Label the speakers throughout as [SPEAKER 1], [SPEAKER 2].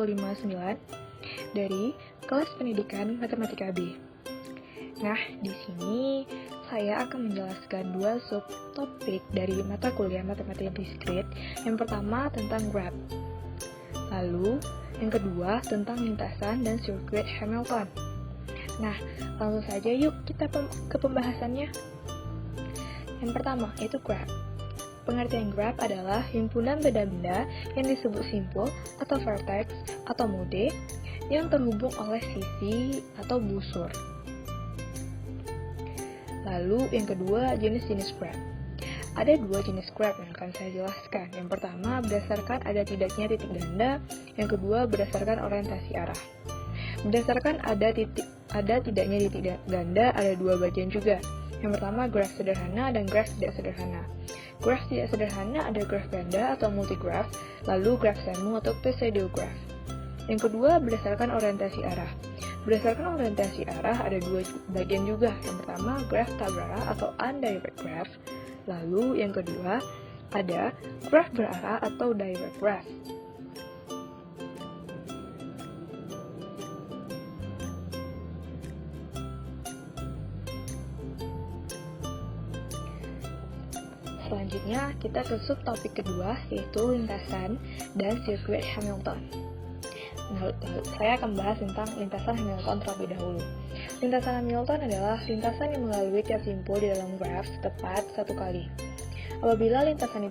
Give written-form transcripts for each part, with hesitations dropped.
[SPEAKER 1] 1059 dari kelas pendidikan Matematika B. Nah, di sini saya akan menjelaskan dua subtopik dari mata kuliah Matematika Diskrit. Yang pertama tentang graph. Lalu, yang kedua tentang lintasan dan sirkuit Hamilton. Nah, langsung saja yuk kita ke pembahasannya. Yang pertama, yaitu graph. Pengertian graph adalah himpunan benda-benda yang disebut simpul atau vertex atau mode yang terhubung oleh sisi atau busur. Lalu yang kedua, jenis-jenis graph. Ada dua jenis graph yang akan saya jelaskan. Yang pertama berdasarkan ada tidaknya titik ganda, yang kedua berdasarkan orientasi arah. Berdasarkan ada tidaknya titik ganda ada dua bagian juga. Yang pertama graph sederhana dan graph tidak sederhana. Graph tidak sederhana ada graph ganda atau multigraph, lalu graph semu atau pseudograph. Yang kedua berdasarkan orientasi arah. Berdasarkan orientasi arah ada dua bagian juga. Yang pertama graph tak berarah atau undirect graph. Lalu yang kedua ada graph berarah atau direct graph. Selanjutnya kita ke subtopik kedua, yaitu lintasan dan sirkuit Hamilton. Nah, saya akan bahas tentang lintasan Hamilton terlebih dahulu. Lintasan Hamilton adalah lintasan yang melalui tiap simpul di dalam graf tepat satu kali. Apabila lintasan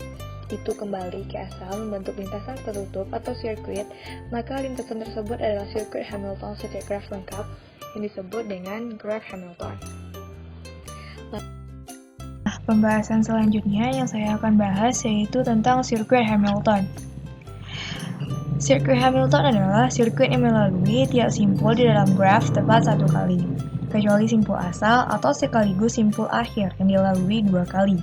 [SPEAKER 1] itu kembali ke asal membentuk lintasan tertutup atau sirkuit, maka lintasan tersebut adalah sirkuit Hamilton setiap graf lengkap yang disebut dengan graf Hamilton.
[SPEAKER 2] Pembahasan selanjutnya yang saya akan bahas yaitu tentang sirkuit Hamilton. Sirkuit Hamilton adalah sirkuit yang melalui tiap simpul di dalam graf tepat satu kali, kecuali simpul asal atau sekaligus simpul akhir yang dilalui dua kali.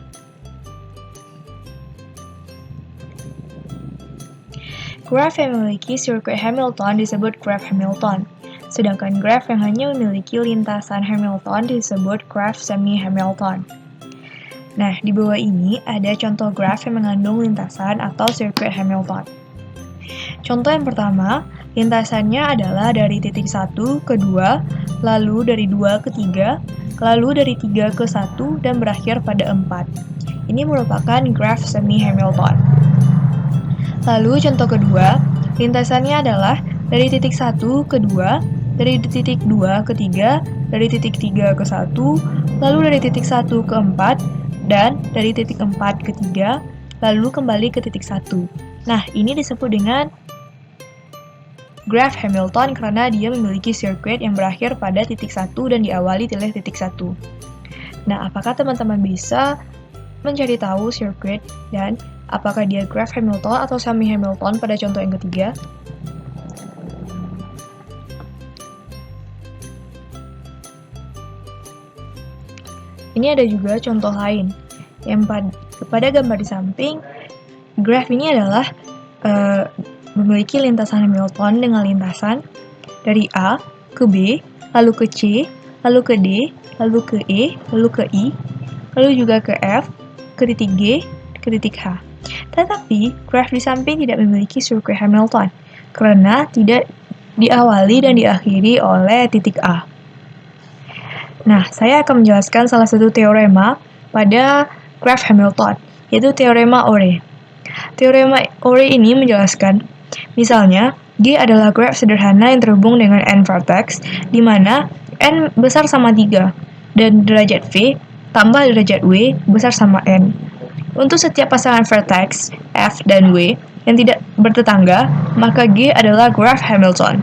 [SPEAKER 2] Graf yang memiliki sirkuit Hamilton disebut graf Hamilton, sedangkan graf yang hanya memiliki lintasan Hamilton disebut graf semi-Hamilton. Nah, di bawah ini ada contoh graf yang mengandung lintasan atau sirkuit Hamilton. Contoh yang pertama, lintasannya adalah dari titik 1 ke 2, lalu dari 2 ke 3, lalu dari 3 ke 1, dan berakhir pada 4. Ini merupakan graf semi-Hamilton. Lalu contoh kedua, lintasannya adalah dari titik 1 ke 2, dari titik 2 ke 3, dari titik 3 ke 1, lalu dari titik 1 ke 4, dan dari titik 4 ke 3, lalu kembali ke titik 1. Nah, ini disebut dengan graf Hamilton karena dia memiliki sirkuit yang berakhir pada titik 1 dan diawali oleh titik 1. Nah, apakah teman-teman bisa mencari tahu sirkuit dan apakah dia graf Hamilton atau semi-Hamilton pada contoh yang ketiga? Ini ada juga contoh lain, yang pada gambar di samping, graf ini adalah memiliki lintasan Hamilton dengan lintasan dari A ke B, lalu ke C, lalu ke D, lalu ke E, lalu ke I, lalu juga ke F, ke titik G, ke titik H. Tetapi, graf di samping tidak memiliki sirkuit Hamilton, karena tidak diawali dan diakhiri oleh titik A. Nah, saya akan menjelaskan salah satu teorema pada graf Hamilton, yaitu teorema Ore. Teorema Ore ini menjelaskan, misalnya, G adalah graf sederhana yang terhubung dengan n vertex, di mana n besar sama 3, dan derajat V tambah derajat W besar sama n. Untuk setiap pasangan vertex, F dan W, yang tidak bertetangga, maka G adalah graf Hamilton.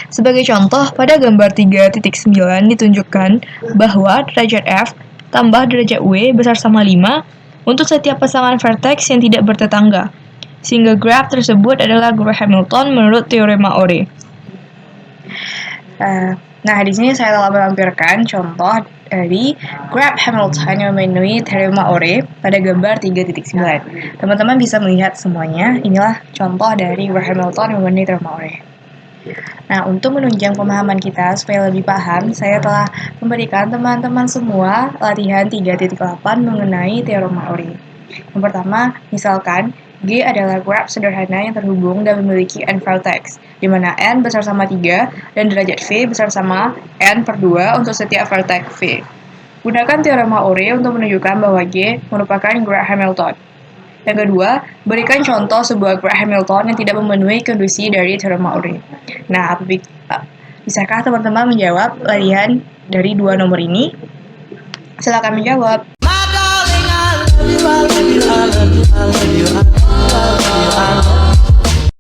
[SPEAKER 2] Sebagai contoh, pada gambar 3.9 ditunjukkan bahwa derajat F tambah derajat W besar sama 5 untuk setiap pasangan vertex yang tidak bertetangga, sehingga graf tersebut adalah graf Hamilton menurut teorema Ore. Nah, di sini saya telah melampirkan contoh dari graf Hamilton yang memenuhi teorema Ore pada gambar 3.9. Teman-teman bisa melihat semuanya, inilah contoh dari graf Hamilton yang memenuhi teorema Ore. Nah, untuk menunjang pemahaman kita supaya lebih paham, saya telah memberikan teman-teman semua latihan 3.8 mengenai teorema Ore. Yang pertama, misalkan G adalah graph sederhana yang terhubung dan memiliki n vertex, di mana n besar sama 3 dan derajat V besar sama n per 2 untuk setiap vertex V. Gunakan teorema Ore untuk menunjukkan bahwa G merupakan graph Hamilton. Yang kedua, berikan contoh sebuah graph Hamilton yang tidak memenuhi kondisi dari teorema Ore. Nah, bisakah teman-teman menjawab latihan dari dua nomor ini? Silakan menjawab.
[SPEAKER 3] My darling, I love you, I love you, I love you, I love you, I love you, I love you.